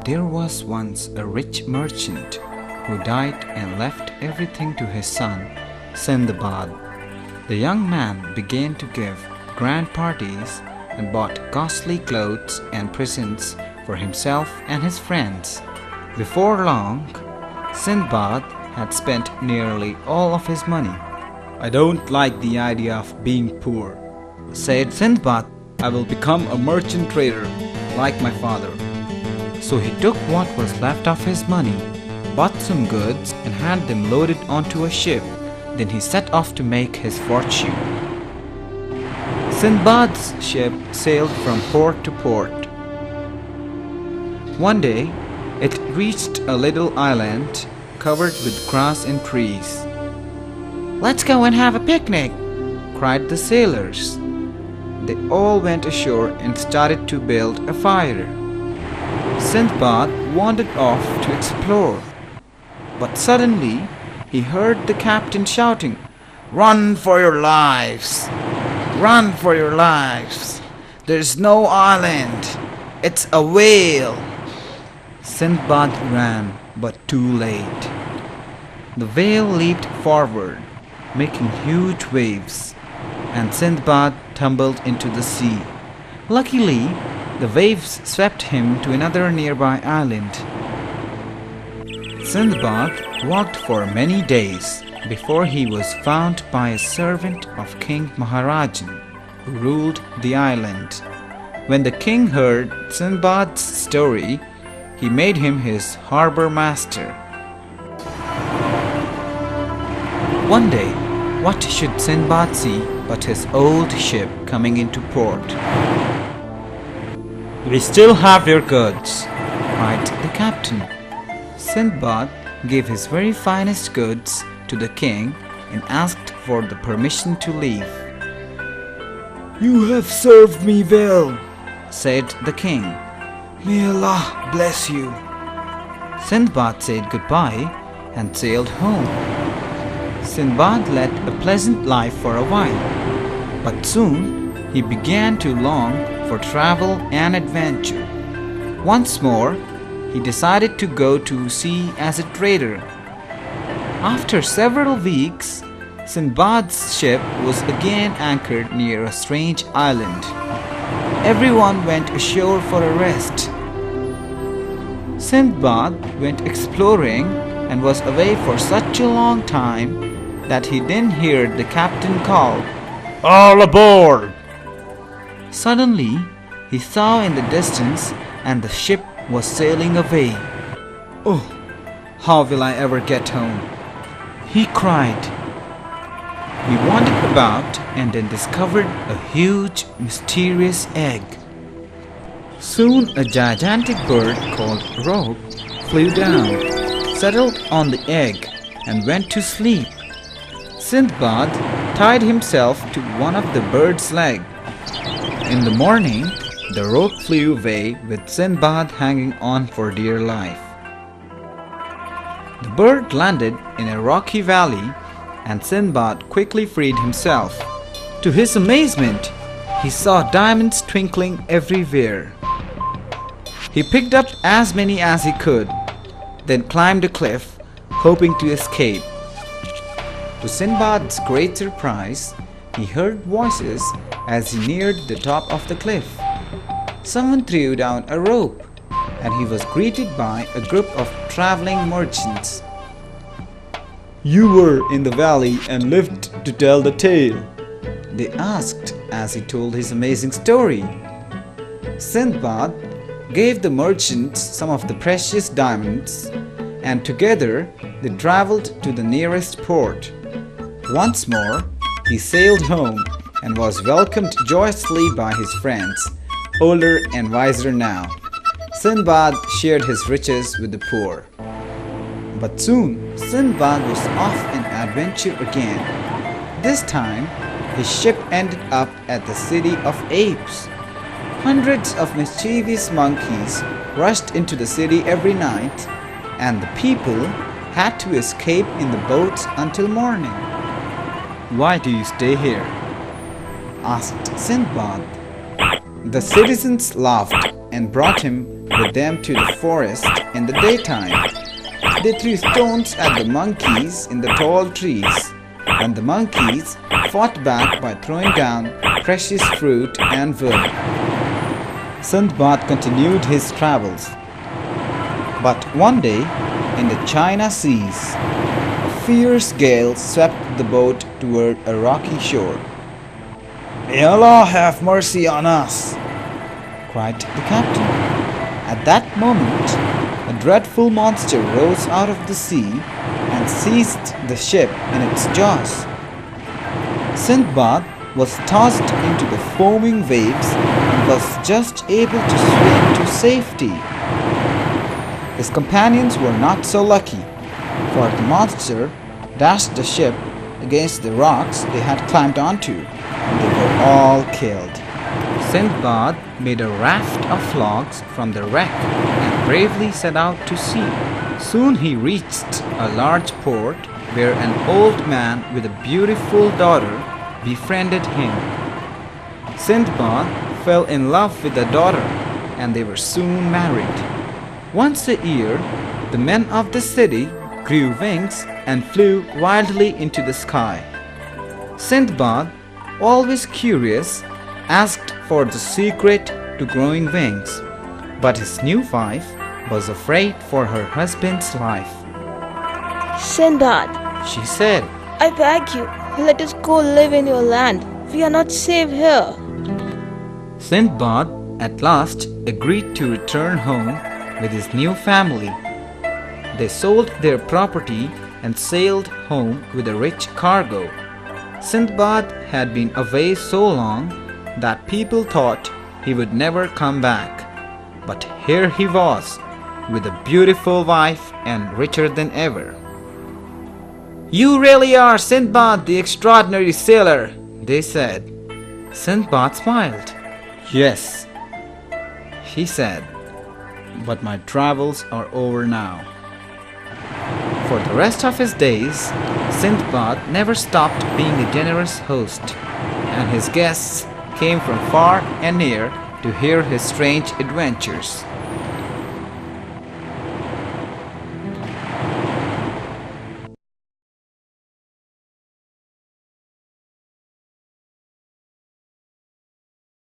There was once a rich merchant who died and left everything to his son, Sindbad. The young man began to give grand parties and bought costly clothes and presents for himself and his friends. Before long, Sindbad had spent nearly all of his money. "I don't like the idea of being poor," said Sindbad. "I will become a merchant trader like my father." So he took what was left of his money, bought some goods and had them loaded onto a ship. Then he set off to make his fortune. Sindbad's ship sailed from port to port. One day, it reached a little island covered with grass and trees. "Let's go and have a picnic," cried the sailors. They all went ashore and started to build a fire. Sindbad wandered off to explore, but suddenly he heard the captain shouting, "Run for your lives! Run for your lives! There's no island! It's a whale!" Sindbad ran, but too late. The whale leaped forward, making huge waves, and Sindbad tumbled into the sea. Luckily, the waves swept him to another nearby island. Sindbad walked for many days before he was found by a servant of King Maharajan, who ruled the island. When the king heard Sindbad's story, he made him his harbor master. One day, what should Sindbad see but his old ship coming into port? "We still have your goods," cried the captain. Sindbad gave his very finest goods to the king and asked for the permission to leave. "You have served me well," said the king. "May Allah bless you." Sindbad said goodbye and sailed home. Sindbad led a pleasant life for a while, but soon he began to long for travel and adventure. Once more, he decided to go to sea as a trader. After several weeks, Sindbad's ship was again anchored near a strange island. Everyone went ashore for a rest. Sindbad went exploring and was away for such a long time that he didn't hear the captain call, "All aboard!" Suddenly, he saw in the distance and the ship was sailing away. "Oh, how will I ever get home?" he cried. He wandered about and then discovered a huge, mysterious egg. Soon a gigantic bird called Roc flew down, settled on the egg, and went to sleep. Sindbad tied himself to one of the bird's legs. In the morning, the Roc flew away with Sindbad hanging on for dear life. The bird landed in a rocky valley, and Sindbad quickly freed himself. To his amazement, he saw diamonds twinkling everywhere. He picked up as many as he could, then climbed a cliff, hoping to escape. To Sindbad's great surprise, he heard voices as he neared the top of the cliff. Someone threw down a rope, and he was greeted by a group of traveling merchants. "You were in the valley and lived to tell the tale?" they asked as he told his amazing story. Sindbad gave the merchants some of the precious diamonds, and together they traveled to the nearest port. Once more, he sailed home and was welcomed joyously by his friends, older and wiser now. Sindbad shared his riches with the poor. But soon, Sindbad was off an adventure again. This time, his ship ended up at the city of apes. Hundreds of mischievous monkeys rushed into the city every night, and the people had to escape in the boats until morning. "Why do you stay here?" asked Sindbad. The citizens laughed and brought him with them to the forest in the daytime. They threw stones at the monkeys in the tall trees, and the monkeys fought back by throwing down precious fruit and wood. Sindbad continued his travels. But one day, in the China seas, a fierce gale swept the boat toward a rocky shore. "May Allah have mercy on us!" cried the captain. At that moment, a dreadful monster rose out of the sea and seized the ship in its jaws. Sindbad was tossed into the foaming waves and was just able to swim to safety. His companions were not so lucky, for the monster dashed the ship against the rocks they had climbed onto, and they were all killed. Sindbad made a raft of logs from the wreck and bravely set out to sea. Soon he reached a large port where an old man with a beautiful daughter befriended him. Sindbad fell in love with the daughter, and they were soon married. Once a year, the men of the city grew wings and flew wildly into the sky. Sindbad, always curious, asked for the secret to growing wings, but his new wife was afraid for her husband's life. Sindbad, She said, I beg you, let us go live in your land. We are not safe here. Sindbad at last agreed to return home with his new family. They sold their property and sailed home with a rich cargo. Sindbad had been away so long that people thought he would never come back. But here he was, with a beautiful wife and richer than ever. "You really are Sindbad the extraordinary sailor," they said. Sindbad smiled. "Yes," he said, "but my travels are over now." For the rest of his days, Sindbad never stopped being a generous host, and his guests came from far and near to hear his strange adventures.